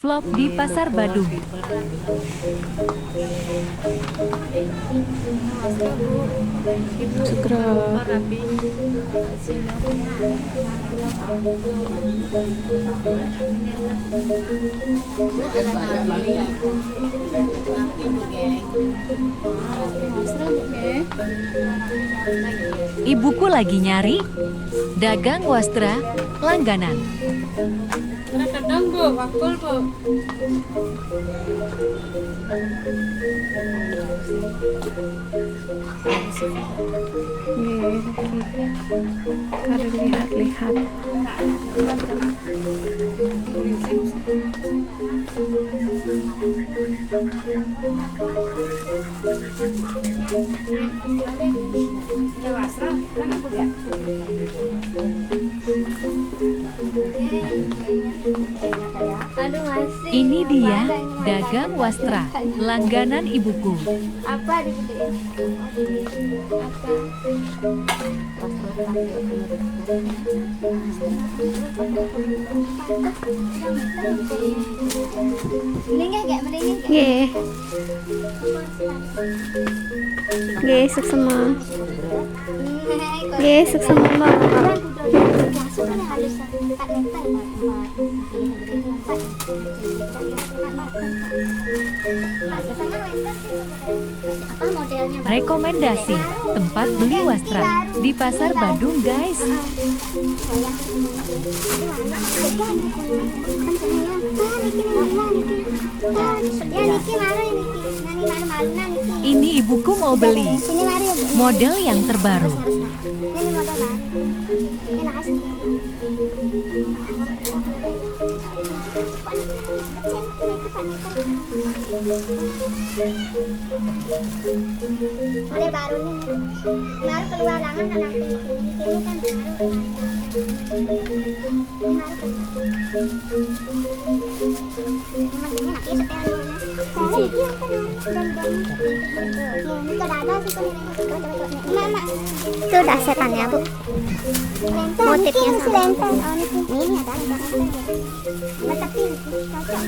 Vlog di Pasar Badung. Ibuku lagi nyari dagang wastra langganan. Kadang Bu, wakul Bu. Harus lihat-lihat. Ini dia dagang wastra langganan ibuku. Apa digedein? Melingkih gak? Melingkih gak? Nggih. Nggih, suksema. Nggih, suksema, Mbak. Rekomendasi tempat beli wastra di Pasar Badung, guys. Ini ibuku mau beli model yang terbaru. Ada baru nih, baru keluar langan dan nanti ini kan Itu udah setannya, Bu. Motifnya sama. ini ada tapi cocok.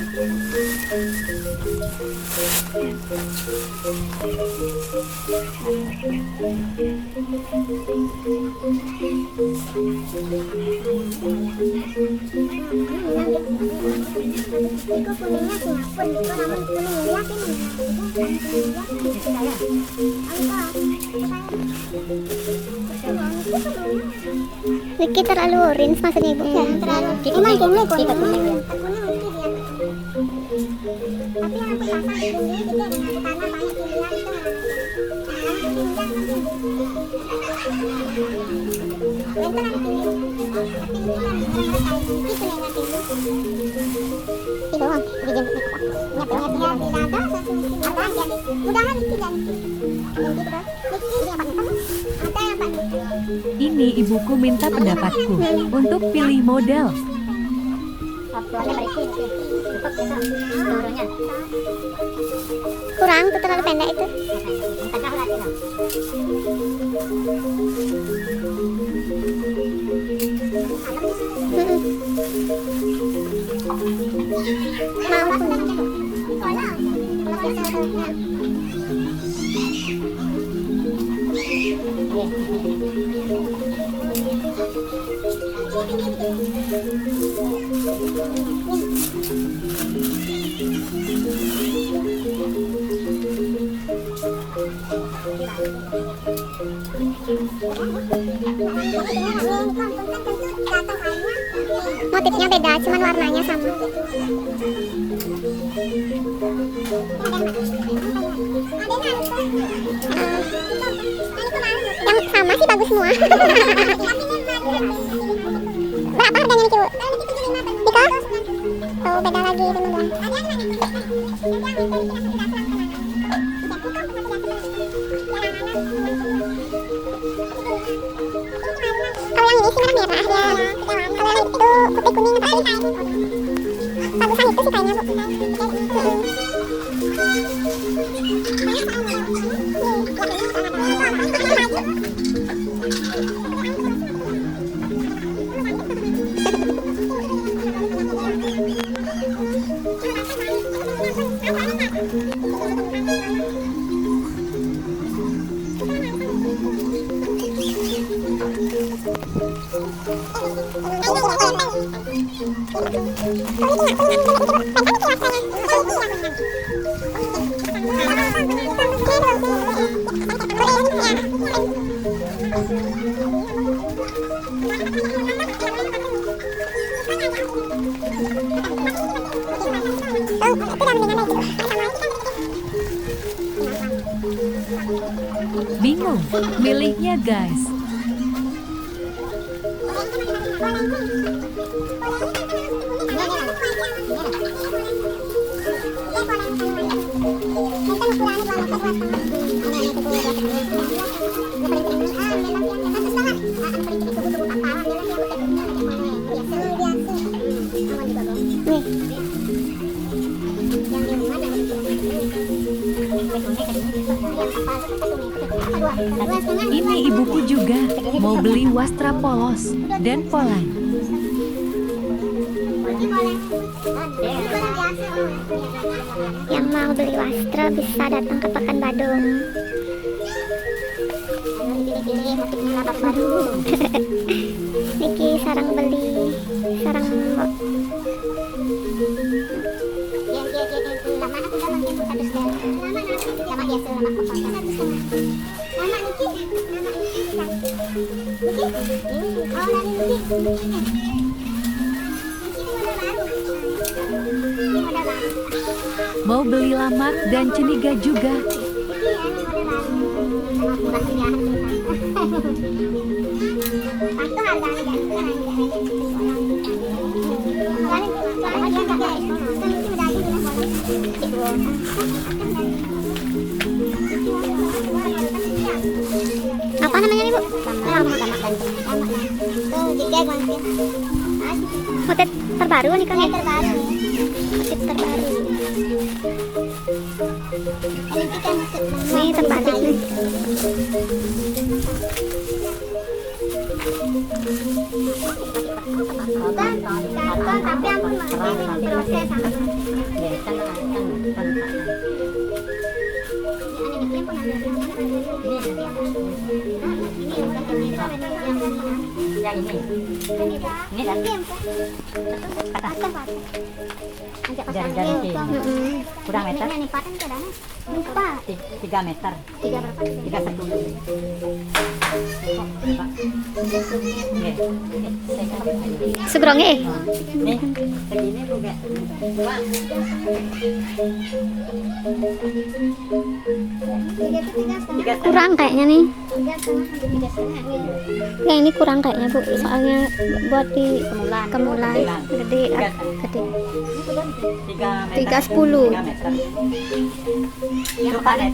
Iko kuningnya Singapura, iko namun kuning lihat ini. Niki terlalu orange maksudnya Ibu. Ya, terlalu. Emang kuning kuning. Tapi yang aku pasang di sini gitu karena banyak pilihan itu. Ini ibuku minta pendapatku untuk pilih model. Kurang tuh terlalu pendek itu. Motifnya beda, cuman warnanya sama. Yang sama sih bagus semua. Berapa harganya nih, Bu? Iko? Oh, beda lagi teman-teman. Kalau yang ini sih merah-merah ya. Kalau yang itu putih kuning apa sih? Bagusan itu sih kayaknya, Bu. Bingung milihnya guys. Ini ibuku juga mau beli wastra polos dan polan. Yang mau beli wastra bisa datang ke Pekan Badung. Niki sarang beli sarang Mau beli lamak dan ceniga juga. apa namanya nih Bu? Motif terbaru nih kan? Motif terbaru. Ini terbalik nih. Tapi aku proses yang ini dan jari-jari kurang meter 3 meter 31 Seberangnya nih segini juga kurang kayaknya nih. Yang ini kurang kayaknya Bu, soalnya buat di kemulan gede. 310. Yang kemarin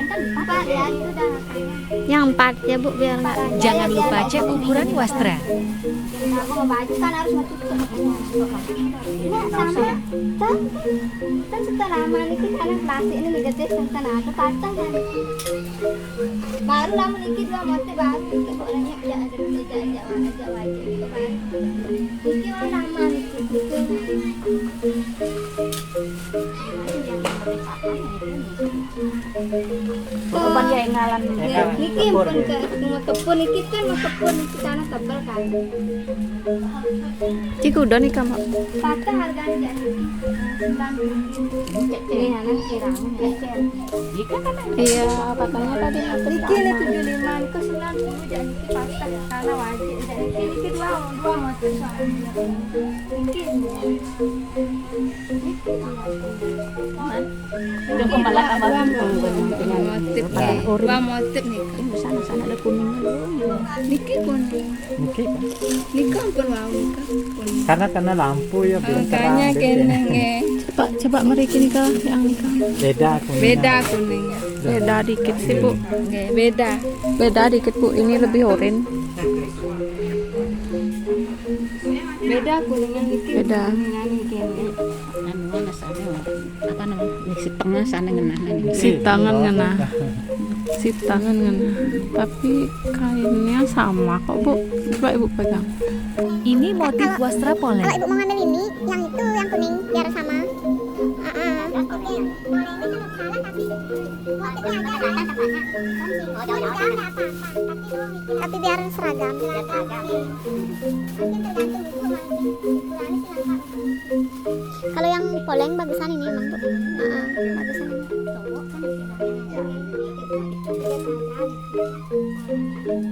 kan 4 ya, itu udah Yang 4 ya Bu, biar nggak. Jangan lupa cek ukuran wastra. aku mau baju kan harus sama kan setelah manikit anak plastik ini gede sana aku patah kan baru lah menikit dua motif baru nikit orangnya tidak ada aja wajib itu baru nikit orang manikit Bukan ya yang ngalam niki pun ke mau tepun nikit kan mau tepun nikit sana tebal kan Ciku udah nih kamu. patah harganya ini anak kirang Iya, patahnya tadi. Niki ini 75, Niki 90 jadi Niki patah karena wajib jadi Niki dua motor soalnya Niki udah kembali dua motif nih sana ada kuningnya loh. Niki kuning Niki pun wow Niki karena lampu ya belum terang makanya kene nge Coba mereka nih kah yang nikah. beda kuningnya Beda dikit sih Bu. nge beda Beda dikit Bu, ini lebih oranye. beda kuningnya Niki Beda. kuningnya kene Anunya sana apa namanya si tengah sana ngenah Si tangan ngena. Si tangan ngena. Tapi kainnya sama kok Bu. Coba Ibu pegang. Ini motif wastra Kalau polen. ibu mau ngambil ini, yang itu yang kuning biar sama. Tapi biar seragam. Kalau yang poleng bagusan ini emang Bu. Bagusan ini.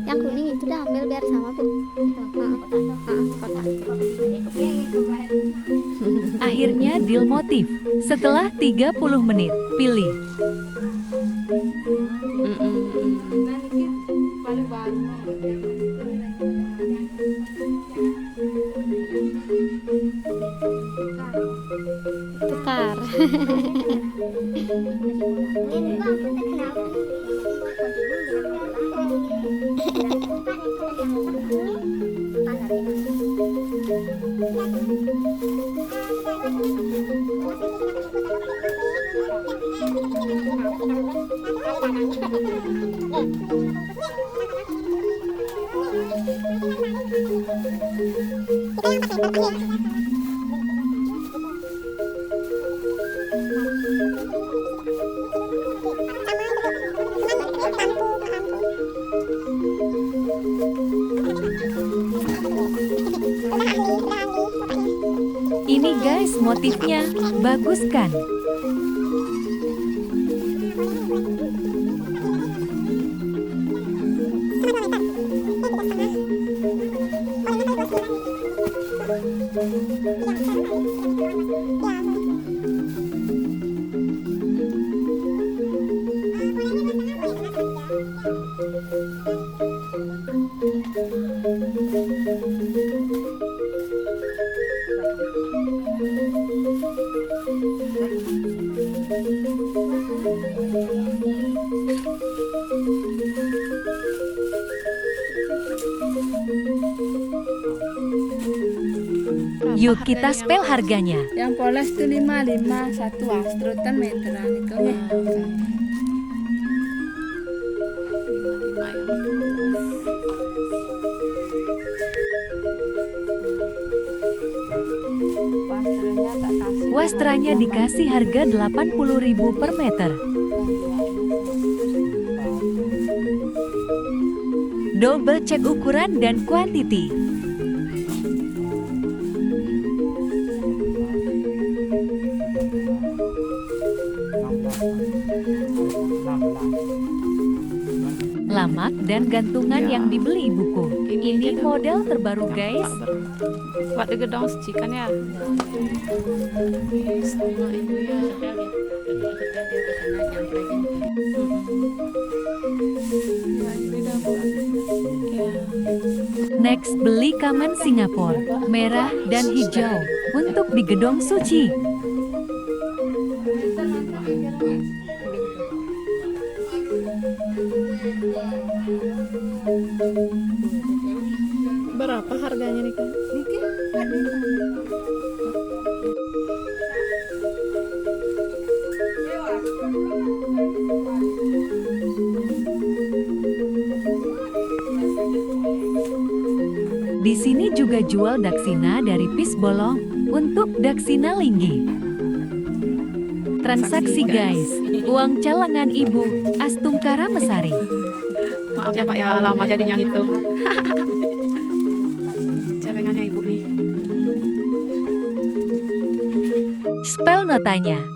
Yang kuning itu dah ambil biar sama Bu. Kotak. Akhirnya deal motif. Setelah 30 menit, pilih. Tukar. Ini guys motifnya, bagus kan? Yuk kita spell harganya. Yang poles itu 55, satu astrotan meteran itu. Wastranya dikasih harga 80.000 per meter. Double cek ukuran dan kuantiti. Lamak dan gantungan yang dibeli buku. Ini model terbaru guys. Buat di gedong cikan ya. Next beli kamen Singapura, merah dan hijau, untuk di gedong suci. Berapa harganya nih kan? Di sini juga jual daksina dari pis bolong untuk daksina linggi. Transaksi guys, uang celengan ibu, Astungkara Mesari. Maaf ya Pak ya, lama jadinya gitu. Celengannya ibu nih. Spell notanya.